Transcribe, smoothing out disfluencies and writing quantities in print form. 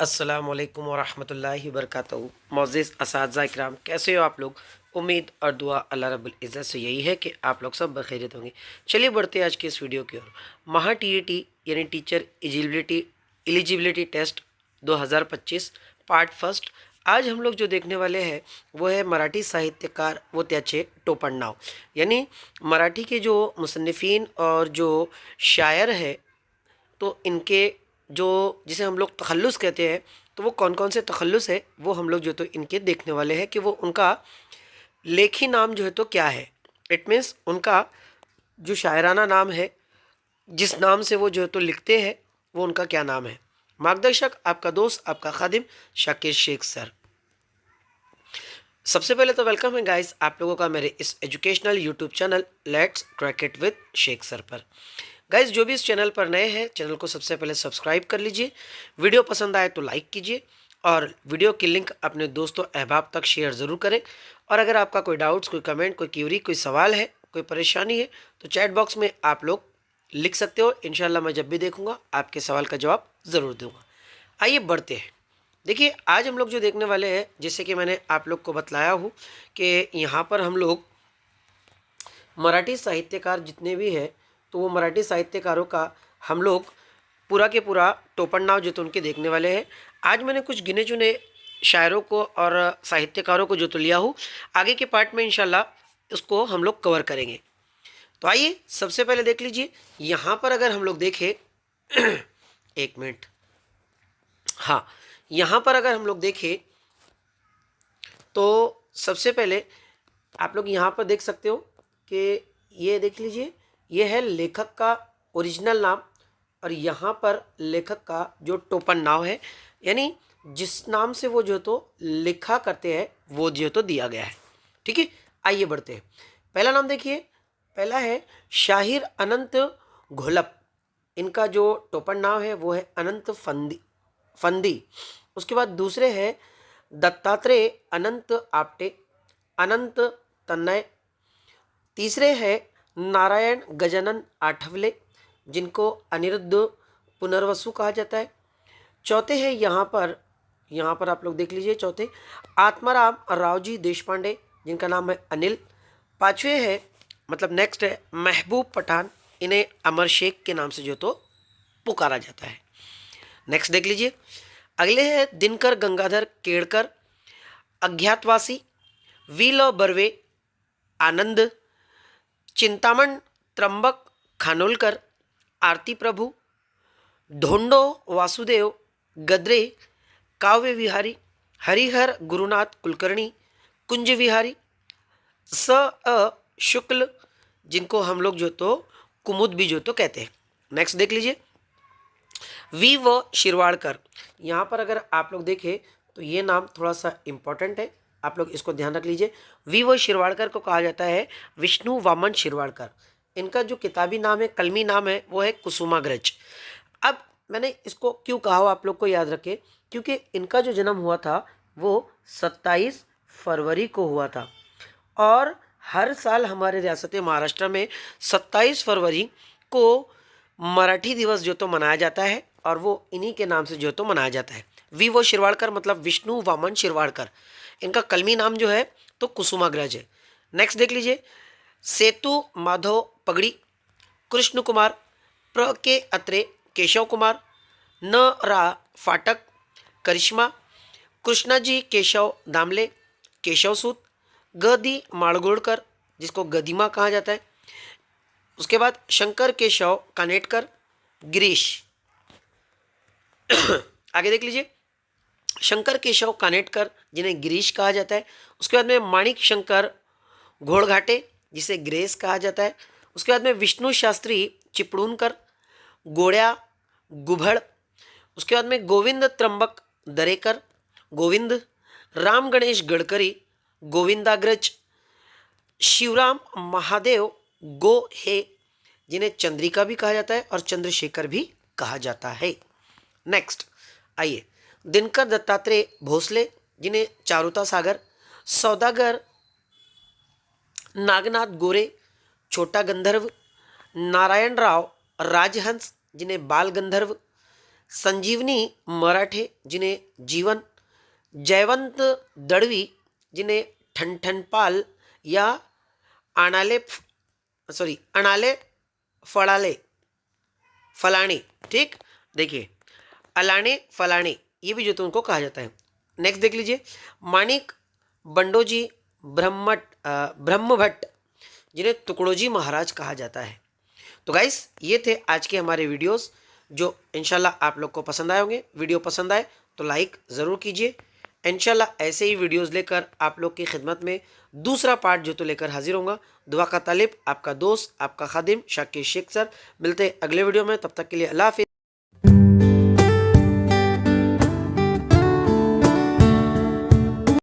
अस्सलामुअलैकुम वरहमतुल्लाहि वबरकातुहू। मोअज़्ज़िज़ असातिज़ा इकराम, कैसे हो आप लोग। उम्मीद और दुआ अल्लाह रब्बुल इज़्ज़त से यही है कि आप लोग सब बखैरियत होंगे। चलिए बढ़ते हैं आज के इस वीडियो की ओर। महा टीईटी यानी teacher eligibility test 2025 part first. आज हम लोग जो देखने वाले हैं वो है मराठी साहित्यकार व त्याचे टोपणनाव, यानी मराठी के जो मुसन्निफ़ीन और जो शायर है तो इनके जो जिसे हम लोग तखल्लुस कहते हैं, तो वो कौन कौन से तखल्लुस है वो हम लोग जो तो इनके देखने वाले हैं कि वो उनका लेखी नाम जो है तो क्या है। इट मीन्स उनका जो शायराना नाम है, जिस नाम से वो जो है तो लिखते हैं, वो उनका क्या नाम है। मार्गदर्शक आपका दोस्त आपका खादिम शाकिर शेख सर। सबसे पहले तो वेलकम है गाइस आप लोगों का मेरे इस educational YouTube channel let's crack it with Shaikh sir पर। गाइस जो भी इस चैनल पर नए हैं, चैनल को सबसे पहले सब्सक्राइब कर लीजिए, वीडियो पसंद आए तो लाइक कीजिए और वीडियो की लिंक अपने दोस्तों अहबाब तक शेयर ज़रूर करें। और अगर आपका कोई डाउट्स, कोई कमेंट, कोई क्यूरी, कोई सवाल है, कोई परेशानी है तो चैट बॉक्स में आप लोग लिख सकते हो। इंशाल्लाह मैं जब भी देखूँगा आपके सवाल का जवाब ज़रूर दूँगा। आइए बढ़ते हैं। देखिए आज हम लोग जो देखने वाले हैं, जैसे कि मैंने आप लोग को बतलाया हूँ कि यहाँ पर हम लोग मराठी साहित्यकार जितने भी हैं तो वो मराठी साहित्यकारों का हम लोग पूरा के पूरा टोपणनाव जो तो उनके देखने वाले हैं। आज मैंने कुछ गिने चुने शायरों को और साहित्यकारों को जो तो लिया हूँ, आगे के पार्ट में इंशाल्लाह उसको हम लोग कवर करेंगे। तो आइए सबसे पहले देख लीजिए। यहाँ पर अगर हम लोग देखें एक मिनट, हाँ, यहाँ पर अगर हम लोग देखें तो सबसे पहले आप लोग यहाँ पर देख सकते हो कि ये देख लीजिए, ये है लेखक का ओरिजिनल नाम और यहाँ पर लेखक का जो टोपन नाम है, यानी जिस नाम से वो जो तो लिखा करते हैं वो जो तो दिया गया है। ठीक है, आइए बढ़ते हैं। पहला नाम देखिए, पहला है शाहिर अनंत घोलप। इनका जो टोपन नाम है वो है अनंत फंदी। उसके बाद दूसरे हैं दत्तात्रेय अनंत आपटे, अनंत तन्नय। तीसरे हैं नारायण गजानन आठवले, जिनको अनिरुद्ध पुनर्वसु कहा जाता है। चौथे हैं यहाँ पर आप लोग देख लीजिए, चौथे आत्माराम रावजी देशपांडे, जिनका नाम है अनिल। पांचवे है मतलब नेक्स्ट है महबूब पठान, इन्हें अमर शेख के नाम से जो तो पुकारा जाता है। नेक्स्ट देख लीजिए, अगले हैं दिनकर गंगाधर केड़कर, अज्ञातवासी, वील बर्वे, आनंद, चिंतामण त्र्यंबक खानोलकर, आरती प्रभु, ढोंडो वासुदेव गद्रे, काव्य विहारी, हरिहर गुरुनाथ कुलकर्णी, कुंज विहारी, स अ शुक्ल, जिनको हम लोग जो तो कुमुद भी जो तो कहते हैं। नेक्स्ट देख लीजिए, वी व शिरवाड़कर। यहाँ पर अगर आप लोग देखें तो ये नाम थोड़ा सा इम्पोर्टेंट है, आप लोग इसको ध्यान रख लीजिए। वी व शिरवाड़कर को कहा जाता है विष्णु वामन शिरवाड़कर। इनका जो किताबी नाम है, कलमी नाम है, वो है कुसुमाग्रज। अब मैंने इसको क्यों कहा हो आप लोग को याद रखें, क्योंकि इनका जो जन्म हुआ था वो 27 फरवरी को हुआ था और हर साल हमारे रियासत महाराष्ट्र में 27 फरवरी को मराठी दिवस जो तो मनाया जाता है और वो इन्हीं के नाम से जो तो मनाया जाता है। वी वो शिरवाड़कर मतलब विष्णु वामन शिरवाड़कर। इनका कलमी नाम जो है तो कुसुमाग्रज है। नेक्स्ट देख लीजिए, सेतु माधव पगड़ी, कृष्ण कुमार, प्र के अत्रे, केशव कुमार, न रा फाटक, करिश्मा, कृष्णाजी केशव दामले, केशव सूत, गदी माड़गोड़कर, जिसको गदिमा कहा जाता है। उसके बाद शंकर केशव कानेटकर, गिरीश। आगे देख लीजिए, शंकर केशव कानेटकर, जिन्हें गिरीश कहा जाता है। उसके बाद में माणिक शंकर घोड़घाटे, जिसे ग्रेस कहा जाता है। उसके बाद में विष्णु शास्त्री चिपड़ूनकर, गोड़िया गुभड़। उसके बाद में गोविंद त्र्यंबक दरेकर, गोविंद, राम गणेश गडकरी, गोविंदाग्रज, शिवराम महादेव गो हे, जिन्हें चंद्रिका भी कहा जाता है और चंद्रशेखर भी कहा जाता है। नेक्स्ट आइए, दिनकर दत्तात्रेय भोसले, जिन्हें चारुता सागर, सौदागर नागनाथ गोरे, छोटा गंधर्व, नारायण राव राजहंस, जिन्हें बाल गंधर्व, संजीवनी मराठे जिन्हें जीवन, जयवंत दड़वी जिन्हें ठनठनपाल या अनाले अनाले फड़ाले फलाने। ठीक, देखिए अलाने फलाने ये भी जो तो उनको कहा जाता है। नेक्स्ट देख लीजिए, मानिक बंडोजी ब्रह्मभट्ट जिन्हें तुकड़ोजी महाराज कहा जाता है। तो गाइस ये थे आज के हमारे वीडियोस जो इंशाल्लाह आप लोग को पसंद आए होंगे। वीडियो पसंद आए तो लाइक ज़रूर कीजिए। इंशाल्लाह ऐसे ही वीडियोस लेकर आप लोग की खिदमत में दूसरा पार्ट जो तो लेकर हाजिर होऊंगा। दुआ का तालिब, आपका दोस्त, आपका खादिम शाकिर शेख सर। मिलते हैं अगले वीडियो में, तब तक के लिए अल्लाह हाफिज़।